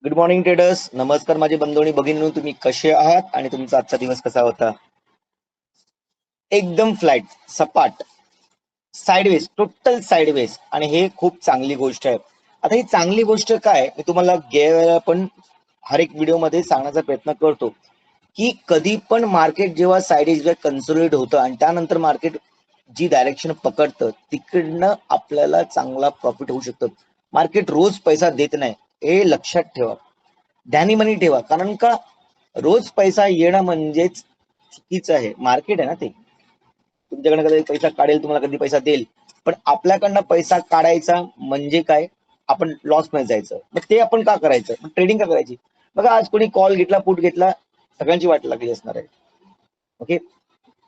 Good morning traders. नमस्कार माझे बंधू आणि भगिनींनो, तुम्ही कसे आहात आणि तुमचा आजचा दिवस कसा होता? एकदम फ्लॅट, सपाट, साइडवेज, टोटल साइडवेज. आणि हे खूप चांगली गोष्ट आहे. आता ही चांगली गोष्ट काय, मी तुम्हाला गेल्या वेळेला पण हर एक व्हिडिओ मध्ये सांगण्याचा प्रयत्न करतो की कधी पण मार्केट जेव्हा साइडवेज कन्सोलिडेट होतं आणि त्यानंतर मार्केट जी डायरेक्शन पकडतं तिकडनं आपल्याला चांगला प्रॉफिट होऊ शकतं. मार्केट रोज पैसा देत नाही, हे लक्षात ठेवा, ध्यानीमनी ठेवा. कारण का रोज पैसा येणं म्हणजेच चुकीचं आहे. मार्केट आहे ना ते. तुमच्याकडनं कधी पैसा काढेल, तुम्हाला कधी पैसा देईल, पण आपल्याकडनं पैसा काढायचा म्हणजे काय, आपण लॉस मध्ये जायचं. मग ते आपण का करायचं, मग ट्रेडिंग का करायची? बघा, आज कोणी कॉल घेतला, पुट घेतला, सगळ्यांची वाट लागली असणार आहे. ओके,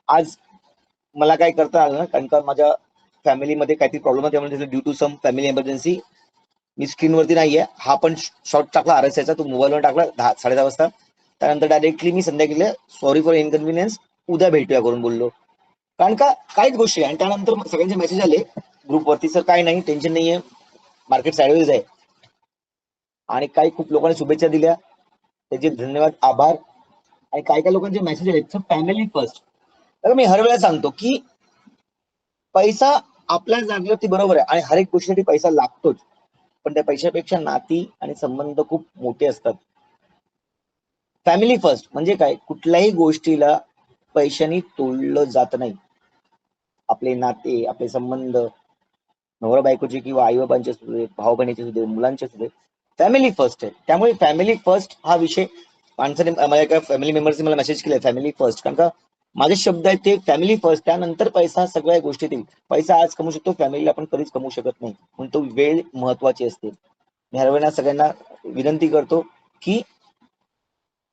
आज मला काय करता आलं ना, कारण का माझ्या फॅमिलीमध्ये काहीतरी प्रॉब्लेम आहे, त्यामुळे due to some family emergency मी स्क्रीनवरती नाहीये. हा पण शॉर्ट टाकला आरएसआयचा, तो मोबाईलवर टाकला 10-10:30 वाजता. त्यानंतर डायरेक्टली मी संध्याकाळी सॉरी फॉर इनकन्व्हिनियन्स, उद्या भेटूया करून बोललो. कारण का काहीच गोष्टी आहे. आणि त्यानंतर सगळ्यांचे मेसेज आले ग्रुपवरती, सर काय नाही, टेन्शन नाहीये, मार्केट साइडवेज आहे. आणि काही खूप लोकांनी शुभेच्छा दिल्या, त्याचे धन्यवाद, आभार. आणि काही काही लोकांचे मेसेज आहेत, फॅमिली फर्स्ट. तर मी हर वेळेला सांगतो की पैसा आपल्या जागेवरती बरोबर आहे आणि हर एक गोष्टीसाठी पैसा लागतोच, पण त्या पैशापेक्षा नाती आणि संबंध खूप मोठे असतात. फॅमिली फर्स्ट म्हणजे काय, कुठल्याही गोष्टीला पैशानी तोडलं जात नाही. आपले नाते, आपले संबंध, नवरा बायकोचे किंवा आई बाबांचे असू दे, भाऊ बहिणीचे असू दे, मुलांचे असू दे, फॅमिली फर्स्ट आहे. त्यामुळे फॅमिली फर्स्ट हा विषय, माणसाने, माझ्या एका फॅमिली मेंबर्सने मला मेसेज केलाय फॅमिली फर्स्ट. कारण का माझे शब्द आहेत ते फॅमिली फर्स्ट, त्यानंतर पैसा सगळ्या गोष्टीत येईल. पैसा आज कमवू शकतो, फॅमिलीला आपण कधीच कमवू शकत नाही, म्हणून तो वेळ महत्वाची असते. मी हर वेळेला सगळ्यांना विनंती करतो की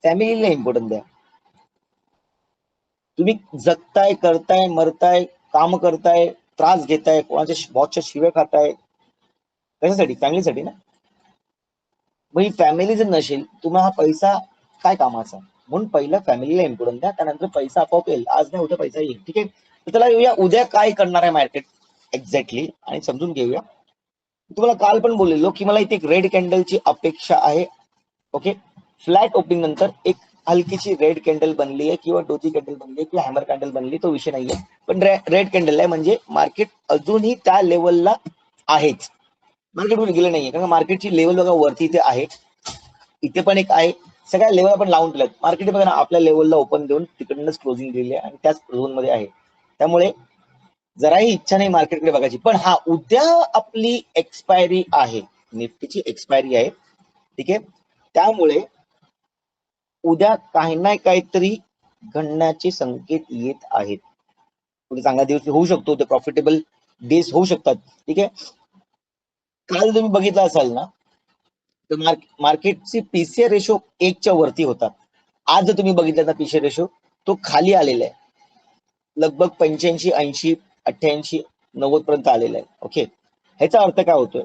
फॅमिलीला इम्पॉर्टन्स द्या. तुम्ही जगताय, करताय, मरताय, काम करताय, त्रास घेताय, कोणाच्या बॉसच्या शिव्या खाताय, कशासाठी? फॅमिलीसाठी ना. मग ही फॅमिली जर नसेल, तुम्हाला हा पैसा काय कामाचा? म्हणून पहिलं फॅमिलीला इम्पॉर्टन्स द्या, त्यानंतर पैसा आपोआप येईल. आज नाही उद्या पैसा येईल. ठीक आहे, तर त्याला येऊया उद्या काय करणार आहे मार्केट एक्झॅक्टली, आणि समजून घेऊया. तुम्हाला काल पण बोललेलो की मला इथे एक रेड कॅन्डलची अपेक्षा आहे. ओके, फ्लॅट ओपनिंग नंतर एक हलकीची रेड कॅन्डल बनली आहे किंवा डोजी कॅन्डल बनली आहे किंवा हॅमर कॅन्डल बनली, तो विषय नाहीये, पण रेड कॅन्डल आहे म्हणजे मार्केट अजूनही त्या लेवलला आहेच. मार्केट वर गेलं नाहीये, कारण मार्केटची लेवल बघा वरती इथे आहे, इथे पण एक आहे, सगळ्या लेवल आपण लावून ठेवल्यात. मार्केट बघा ना, आपल्या लेवलला ओपन देऊन तिकडनंच क्लोजिंग दिली आहे आणि त्याच झोन मध्ये आहे. त्यामुळे जराही इच्छा नाही मार्केटकडे बघायची. पण हा, उद्या आपली एक्सपायरी आहे, निफ्टीची एक्सपायरी आहे. ठीक आहे, त्यामुळे उद्या काही ना काहीतरी घडण्याचे संकेत येत आहेत. उद्या चांगला दिवस होऊ शकतो, ते प्रॉफिटेबल डेज होऊ शकतात. ठीक आहे, काल तुम्ही बघितलं असाल ना, तर मार्केटची पीसीआर रेशो 1च्या वरती होता. आज जर तुम्ही बघितलं तर पीसीआर रेशो तो खाली आलेला आहे, लगभग 85, 80, 88, 90 पर्यंत आलेला आहे. ओके, ह्याचा अर्थ काय होतोय,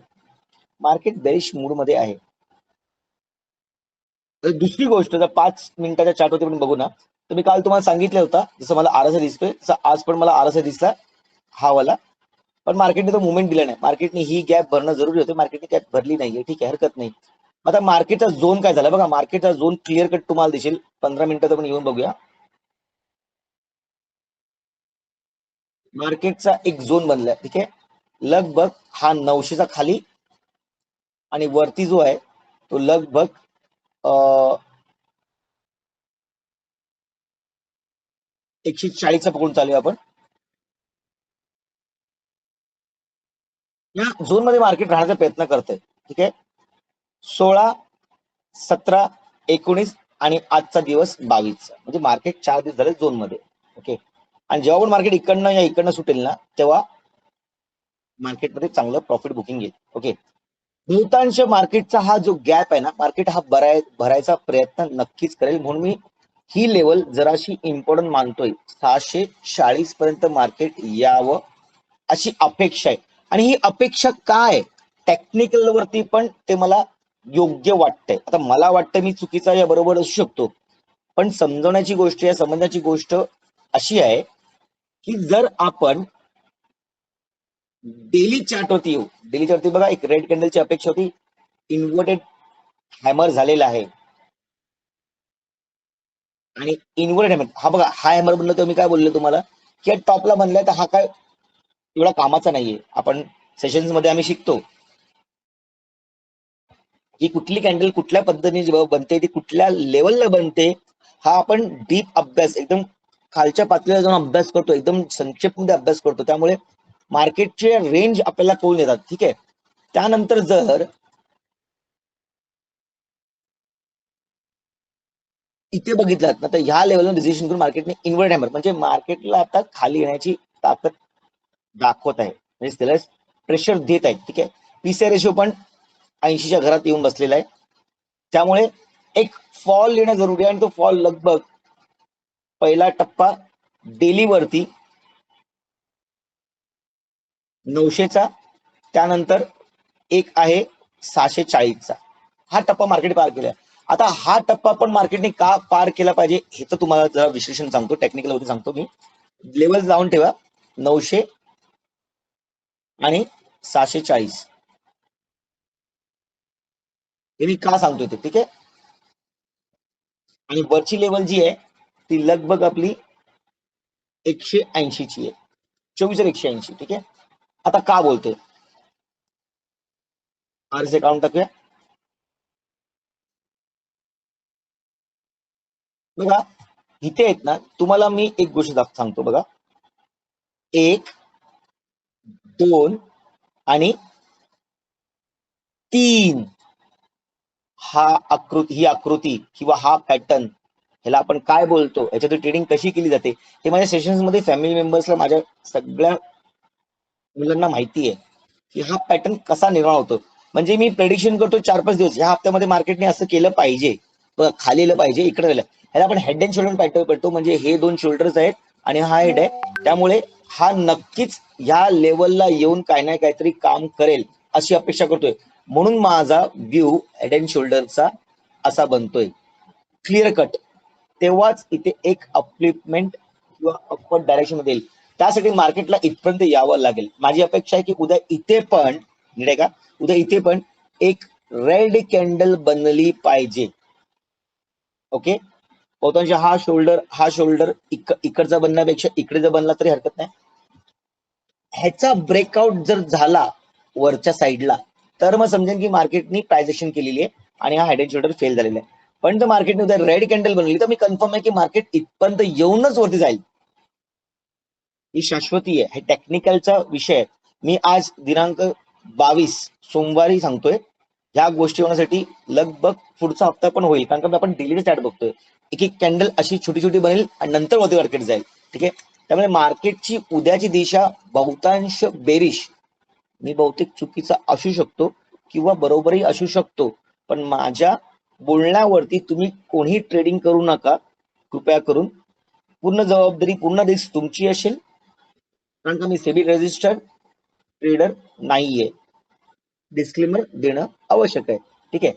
मार्केट बेरिश मूड मध्ये आहे. तर दुसरी गोष्ट, जर 5 मिनिटाच्या चार्ट वरती आपण बघू ना, तर मी काल तुम्हाला सांगितलं होता, जसं मला आरएसआय दिसतोय तसं आज पण मला आरएसआय दिसला, हा वाला. पण मार्केटने तो मुवमेंट दिला नाही. मार्केटने ही गॅप भरणं जरुरी होतं, मार्केटने गॅप भरली नाहीये. ठीक आहे, हरकत नाही. आता मार्केटचा झोन काय झाला बघा, मार्केटचा झोन क्लिअर कट तुम्हाला दिसेल. 15 मिनिटात आपण येऊन बघूया. मार्केटचा एक झोन बनलाय. ठीक आहे, लगभग हा 900चा खाली आणि वरती जो आहे तो लगभग 140चा पकडून चालूया आपण. या झोन मध्ये मार्केट राहण्याचा प्रयत्न करतंय. ठीक आहे, 16, 17, 19 आणि आजचा दिवस 22, म्हणजे मार्केट 4 दिवस झाले झोन मध्ये. ओके, आणि जेव्हा पण मार्केट इकडनं या इकडनं सुटेल ना, तेव्हा मार्केटमध्ये चांगलं प्रॉफिट बुकिंग येईल. ओके, बहुतांश मार्केटचा हा जो गॅप आहे ना, मार्केट हा भरायचा प्रयत्न नक्कीच करेल. म्हणून मी ही लेवल जराशी इम्पॉर्टंट मानतोय. 640 पर्यंत मार्केट यावं अशी अपेक्षा आहे. आणि ही अपेक्षा काय, टेक्निकल वरती पण ते मला योग्य वाटतंय. आता मला वाटतं मी चुकीचा या बरोबर असू शकतो, पण समजवण्याची गोष्ट, या समजण्याची गोष्ट अशी आहे की जर आपण डेली चार्ट वरती येऊ, डेली चार्ट वरती बघा, एक रेड कॅन्डलची अपेक्षा होती, इन्व्हर्टेड हॅमर झालेला आहे आणि इनवर्ड हॅमर, हा बघा हा हॅमर बनलं तर मी काय बोललो तुम्हाला की टॉपला बनलाय तर हा काय एवढा कामाचा नाहीये. आपण सेशन्स मध्ये आम्ही शिकतो की कुठली कॅन्डल कुठल्या पद्धतीने जेव्हा बनते ती कुठल्या लेवलला बनते, हा आपण डीप अभ्यास एकदम खालच्या पातळीला जाऊन अभ्यास करतो, एकदम संक्षिप्त मध्ये अभ्यास करतो. त्यामुळे मार्केटचे रेंज आपल्याला कळून येतात. ठीक आहे. त्यानंतर जर इथे बघितलात ना तर ह्या लेवलला डिसिजन करून मार्केटने इन्व्हर्ट हॅमर म्हणजे मार्केटला आता खाली येण्याची ताकद दाखवत आहे, म्हणजे त्याला प्रेशर देत आहेत. ठीक आहे. पीसी रेशो पण 80च्या घरात येऊन बसलेला आहे. त्यामुळे एक फॉल येणं जरुरी आहे आणि तो फॉल लगभग पहिला टप्पा डेली वरती 900चा, त्यानंतर एक आहे 640चा. हा टप्पा मार्केट पार केलाय. आता हा टप्पा पण मार्केटने का पार केला पाहिजे हे तर तुम्हाला जरा विश्लेषण सांगतो, टेक्निकल वरती सांगतो मी. लेवल लावून ठेवा 900 आणि 640. हे मी का सांगतोय ते. ठीक आहे. आणि वरची लेवल जी आहे ती लगभग आपली 180ची आहे, 24,180. ठीक आहे. आता का बोलतोय आरसे काढून टाकूया. बघा इथे आहेत ना, तुम्हाला मी एक गोष्ट सांगतो बघा. 1, 2 आणि 3 हा आकृती, ही आकृती किंवा हा पॅटर्न, ह्याला आपण काय बोलतो, याच्यातून ट्रेडिंग कशी केली जाते हे माझ्या सेशन्स मध्ये फॅमिली मेंबर्सला माझ्या सगळ्या मुलांना माहिती आहे की हा पॅटर्न कसा निर्माण होतो. म्हणजे मी प्रेडिक्शन करतो 4-5 दिवस ह्या हप्त्यामध्ये मार्केटने असं केलं पाहिजे, खाली आलं पाहिजे, इकडे राहिलं. ह्याला आपण हेड अँड शोल्डर पॅटर्न करतो. म्हणजे हे 2 शोल्डर्स आहेत आणि हा हेड आहे. त्यामुळे हा नक्कीच ह्या लेवलला येऊन काय ना काहीतरी काम करेल अशी अपेक्षा करतोय. म्हणून माझा व्ह्यू हेड अँड शोल्डरचा असा बनतोय, क्लिअर कट. तेव्हाच इथे एक अपलिफ्टमेंट किंवा अपवर्ड डायरेक्शन मध्ये येईल. त्यासाठी मार्केटला इथपर्यंत यावं लागेल. माझी अपेक्षा आहे की उद्या इथे पण नीट आहे का, उद्या इथे पण एक रेड कॅन्डल बनली पाहिजे. ओके. बहुतांश हा शोल्डर इकडचा बनण्यापेक्षा इकडे जर बनला तरी हरकत नाही. ह्याचा ब्रेकआउट जर झाला वरच्या साईडला तर मग समजेन की मार्केटनी प्राइझेशन केलेली आहे आणि हा हेड अँड शोल्डर फेल झालेला आहे. पण जर मार्केटने उद्या रेड कॅन्डल बनली तर मी कन्फर्म आहे की मार्केट इथपर्यंत येऊनच वरती जाईल. ही शाश्वती आहे. हे टेक्निकलचा विषय आहे. मी आज दिनांक 22 सोमवारी सांगतोय. ह्या गोष्टी होण्यासाठी लगभग पुढचा हप्ता पण होईल, कारण का आपण डेली चार्ट बघतोय. एक एक कॅन्डल अशी छोटी छोटी बनेल आणि नंतर वरती मार्केट जाईल. ठीक आहे. त्यामुळे मार्केटची उद्याची दिशा बहुतांश बेरिश, मी बहुतेक चुकीचा असू शकतो किंवा बरोबरही असू शकतो, पण माझ्या बोलण्यावरती तुम्ही कोणी ट्रेडिंग करू नका कृपया करून. पूर्ण जबाबदारी, पूर्ण रिस्क तुमची असेल, कारण का मी सेबी रजिस्टर्ड ट्रेडर नाहीये. डिस्क्लेमर देणं आवश्यक आहे. ठीक आहे.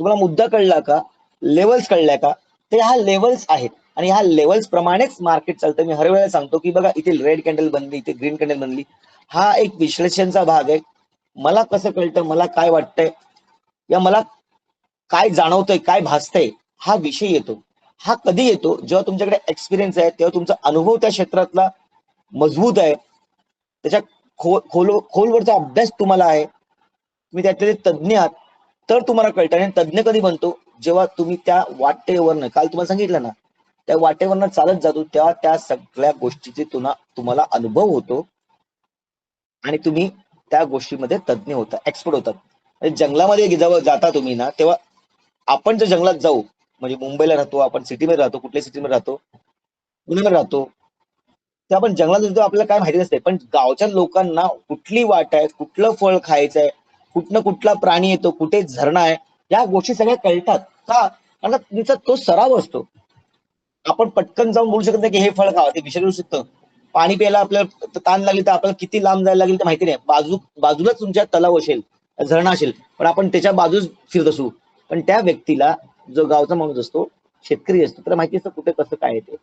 तुम्हाला मुद्दा कळला का, लेवल्स कळल्या का, ते ह्या लेवल्स आहेत आणि ह्या लेवल्स प्रमाणेच मार्केट चालतं. मी हर वेळेला सांगतो की बघा इथे रेड कॅन्डल बनली, इथे ग्रीन कॅन्डल बनली. हा एक विश्लेषणचा भाग आहे. मला कसं कळतं, मला काय वाटतंय या मला काय जाणवतंय, काय भासतंय, हा विषय येतो. हा कधी येतो, जेव्हा तुमच्याकडे एक्सपिरियन्स आहे, तेव्हा तुमचा अनुभव त्या क्षेत्रातला मजबूत आहे, त्याच्या खोलवरचा अभ्यास तुम्हाला आहे, तुम्ही त्यातले तज्ज्ञ आहात, तर तुम्हाला कळतं. आणि तज्ज्ञ कधी बनतो, जेव्हा तुम्ही त्या वाटेवरनं, काल तुम्हाला सांगितलं ना, त्या वाटेवरनं चालत जातो तेव्हा त्या सगळ्या गोष्टीचे तुम्हाला अनुभव होतो आणि तुम्ही त्या गोष्टीमध्ये तज्ज्ञ होता, एक्सपर्ट होतात. जंगलामध्ये जेव्हा जाता तुम्ही ना, तेव्हा आपण जर जंगलात जाऊ, म्हणजे मुंबईला राहतो आपण, सिटीमध्ये राहतो, कुठल्या सिटीमध्ये राहतो, पुण्यामध्ये राहतो, ते आपण जंगलात जातो आपल्याला काय माहिती नसते. पण गावच्या लोकांना कुठली वाट आहे, कुठलं फळ खायचंय, कुठनं कुठला प्राणी येतो, कुठे झरणा आहे, या गोष्टी सगळ्या कळतात. का, कारण तुमचा तो सराव असतो. आपण पटकन जाऊन बोलू शकत नाही की हे फळ खावं, ते विषारी शकतं. पाणी प्यायला आपल्याला ताण लागली तर आपल्याला किती लांब जायला लागेल तर माहिती नाही. बाजूलाच तुमच्या तलाव असेल, झरणा असेल, पण आपण त्याच्या बाजूच फिरत असू. पण त्या व्यक्तीला, जो गावचा माणूस असतो, शेतकरी असतो, त्याला माहिती असतं कुठे कसं काय ते.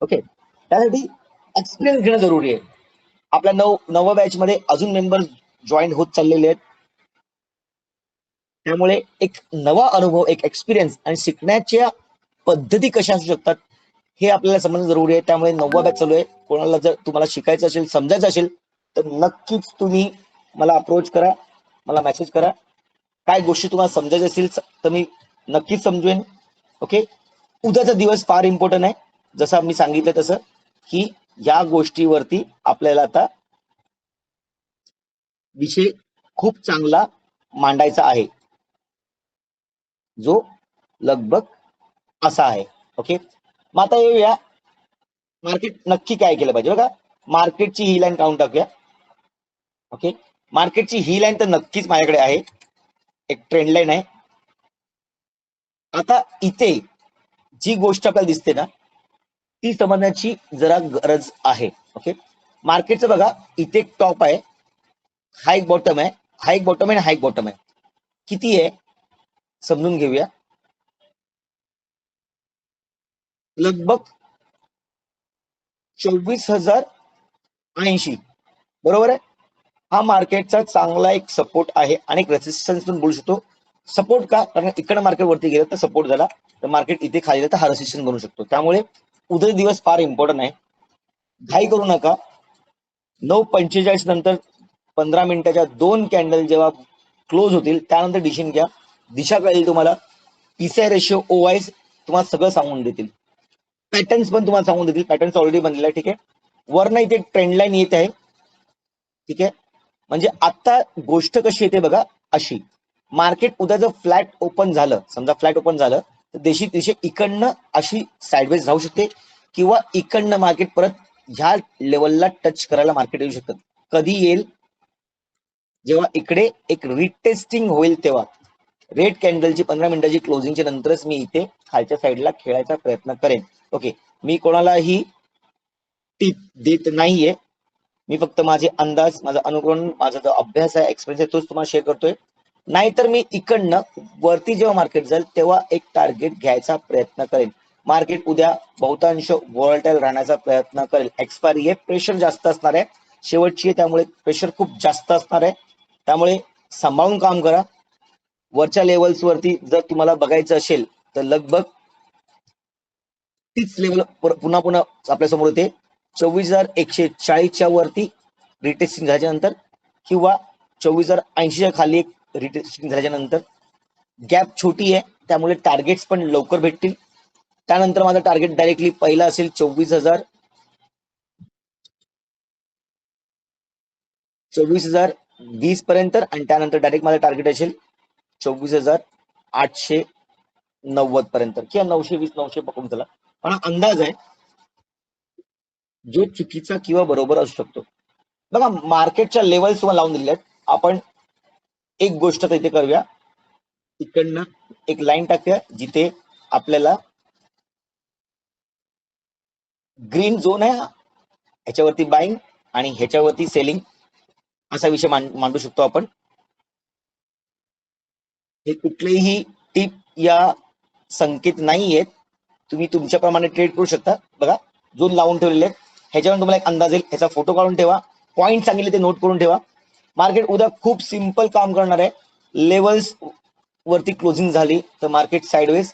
ओके. त्यासाठी एक्सपिरियन्स घेणं जरुरी आहे. आपल्या नवव्या बॅच मध्ये अजून मेंबर जॉईन होत चाललेले आहेत. त्यामुळे एक नवा अनुभव, एक एक्सपिरियन्स आणि शिकण्याच्या पद्धती कशा असू शकतात हे आपल्याला समजणं जरुरी आहे. त्यामुळे 9वा बॅच चालू आहे. कोणाला जर तुम्हाला शिकायचं असेल, समजायचं असेल तर नक्कीच तुम्ही मला अप्रोच करा, मला मेसेज करा. काय गोष्टी तुम्हाला समजायच्या असतील तर मी नक्कीच समजवेन. ओके. उद्याचा दिवस फार इम्पॉर्टंट आहे. जसं मी सांगितलं तसं की या गोष्टीवरती आपल्याला आता विषय खूप चांगला मांडायचा आहे, जो लगभग असा आहे. ओके. मग आता येऊया मार्केट नक्की काय केलं पाहिजे. बघा, मार्केटची ही लाईन काढून टाकूया. ओके. मार्केटची ही लाईन तर नक्कीच माझ्याकडे आहे, एक ट्रेंड लाईन आहे. आता इथे जी गोष्ट आपल्याला दिसते ना ती समजण्याची जरा गरज आहे. ओके. मार्केटचं बघा, इथे एक टॉप आहे, हा एक बॉटम आहे, हा एक बॉटम आहे, हा एक बॉटम आहे. किती आहे समजून घेऊया. लगभग 24,080 बरोबर आहे. हा मार्केटचा चांगला एक सपोर्ट आहे आणि एक रेसिस्टन्स पण बोलू शकतो. सपोर्ट का, कारण इकडे मार्केट वरती गेलं तर सपोर्ट झाला, तर मार्केट इथे खाली गेलं तर हा रेसिस्टन्स बनू शकतो. त्यामुळे उद्या दिवस फार इम्पॉर्टंट आहे. घाई करू नका. 9:45 नंतर 15 मिनिटाच्या 2 कॅन्डल जेव्हा क्लोज होतील त्यानंतर डिसिजन घ्या. दिशा कळेल तुम्हाला. पीसीआय रेशिओ, ओआयस तुम्हाला सगळं सांगून देतील. पॅटर्न्स पण तुम्हाला सांगून देतील. पॅटर्न्स ऑलरेडी बनलेला आहे. ठीक आहे. वरनं इथे ट्रेंड लाईन येत आहे. ठीक आहे. म्हणजे आता गोष्ट कशी येते बघा अशी. मार्केट उद्या जर फ्लॅट ओपन झालं, समजा फ्लॅट ओपन झालं तर देशी दिशे इकडनं अशी साईडवेज राहू शकते किंवा इकडनं मार्केट परत ह्या लेवलला टच करायला मार्केट येऊ शकतं. कधी येईल, जेव्हा इकडे एक रिटेस्टिंग होईल तेव्हा. रेड कॅन्डलची 15 मिनिटाची क्लोजिंगच्या नंतरच मी इथे खालच्या साईडला खेळायचा प्रयत्न करेन. ओके. मी कोणालाही टिप देत नाहीये, मी फक्त माझे अंदाज, माझा अनुकरण, माझा जो अभ्यास आहे, एक्सपिरियन्स आहे, तोच तुम्हाला शेअर करतोय. नाहीतर मी इकडनं वरती जेव्हा मार्केट जाईल तेव्हा एक टार्गेट घ्यायचा प्रयत्न करेन. मार्केट उद्या बहुतांश व्हॉलटाईल राहण्याचा प्रयत्न करेल. एक्सपायरी आहे, प्रेशर जास्त असणार आहे, शेवटची आहे, त्यामुळे प्रेशर खूप जास्त असणार आहे. त्यामुळे सांभाळून काम करा. वरच्या लेवल्स वरती जर तुम्हाला बघायचं असेल तर लगभग तीच लेवल पुन्हा पुन्हा आपल्या समोर येते. 24,140च्या वरती रिटेस्टिंग झाल्याच्या नंतर किंवा 24,080च्या खाली एक रिटेस्टिंग झाल्याच्या नंतर गॅप छोटी आहे, त्यामुळे टार्गेट्स पण लवकर भेटतील. त्यानंतर माझं टार्गेट डायरेक्टली पहिला असेल 24,020 पर्यंत आणि त्यानंतर डायरेक्ट माझं टार्गेट असेल 24,890 पर्यंत किंवा 920, 900 पकडून चला. पण हा अंदाज आहे जो चुकीचा किंवा बरोबर असू शकतो. बघा, मार्केटच्या लेवल्स तुम्हाला लावून दिलेल्या आहेत. आपण एक गोष्ट तर इथे करूया, इकडनं एक लाईन टाकूया जिथे आपल्याला ग्रीन झोन आहे, ह्याच्यावरती बाईंग आणि ह्याच्यावरती सेलिंग असा विषय मांडू शकतो आपण. हे कुठलेही टिप या संकेत नाही आहेत, तुम्ही तुमच्याप्रमाणे ट्रेड करू शकता. बघा, झोन लावून ठेवलेले आहेत, ह्याच्यावर तुम्हाला एक अंदाज येईल. ह्याचा फोटो काढून ठेवा, पॉईंट सांगितले ते नोट करून ठेवा. मार्केट उद्या खूप सिंपल काम करणार आहे. लेवल्स वरती क्लोजिंग झाली तर मार्केट साइडवेज,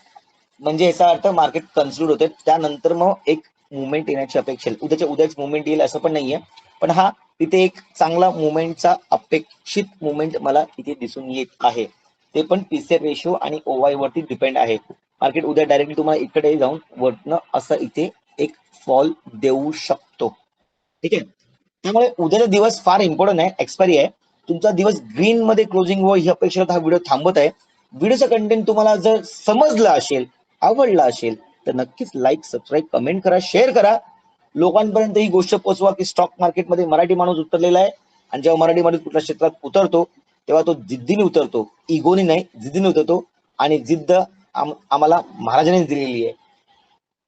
म्हणजे याचा अर्थ मार्केट कन्सिडर होते. त्यानंतर मग एक मुवमेंट येण्याची अपेक्षा आहे. उद्याच्या उद्याच मुवमेंट येईल असं पण नाहीये, पण हा तिथे एक चांगला मुवमेंटचा अपेक्षित मुवमेंट मला इथे दिसून येत आहे. ते पण पीसीआर रेशिओ आणि ओवाय वरती डिपेंड आहे. मार्केट उद्या डायरेक्टली तुम्हाला इकडे जाऊन वरनं असं इथे एक फॉल देऊ शकतो. ठीक आहे. त्यामुळे उद्याचा दिवस फार इम्पॉर्टंट आहे, एक्सपायरी आहे. तुमचा दिवस ग्रीन मध्ये क्लोजिंग हो ही अपेक्षा हा व्हिडिओ थांबत आहे. व्हिडिओचं कंटेंट तुम्हाला जर समजलं असेल, आवडला असेल तर नक्कीच लाईक, सबस्क्राईब, कमेंट करा, शेअर करा. लोकांपर्यंत ही गोष्ट पोहोचवा की स्टॉक मार्केटमध्ये मराठी माणूस उतरलेला आहे आणि जेव्हा मराठी माणूस कुठल्या क्षेत्रात उतरतो तेव्हा तो जिद्दीने उतरतो, इगोनी नाही, जिद्दीने उतरतो. आणि जिद्द आम्हाला महाराजांनीच दिलेली आहे.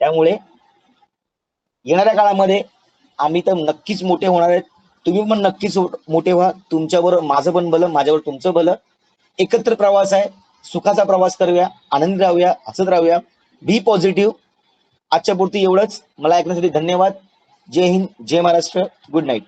त्यामुळे येणाऱ्या काळामध्ये आम्ही तर नक्कीच मोठे होणार आहेत. तुम्ही पण नक्कीच मोठे व्हा. तुमच्याबरोबर माझं पण भलं, माझ्यावर तुमचं भलं. एकत्र प्रवास आहे, सुखाचा प्रवास करूया, आनंदी राहूया, हसत राहूया. Be positive. आजच्या पुरती एवढंच. मला ऐकण्यासाठी धन्यवाद. जय हिंद, जय महाराष्ट्र. Good night.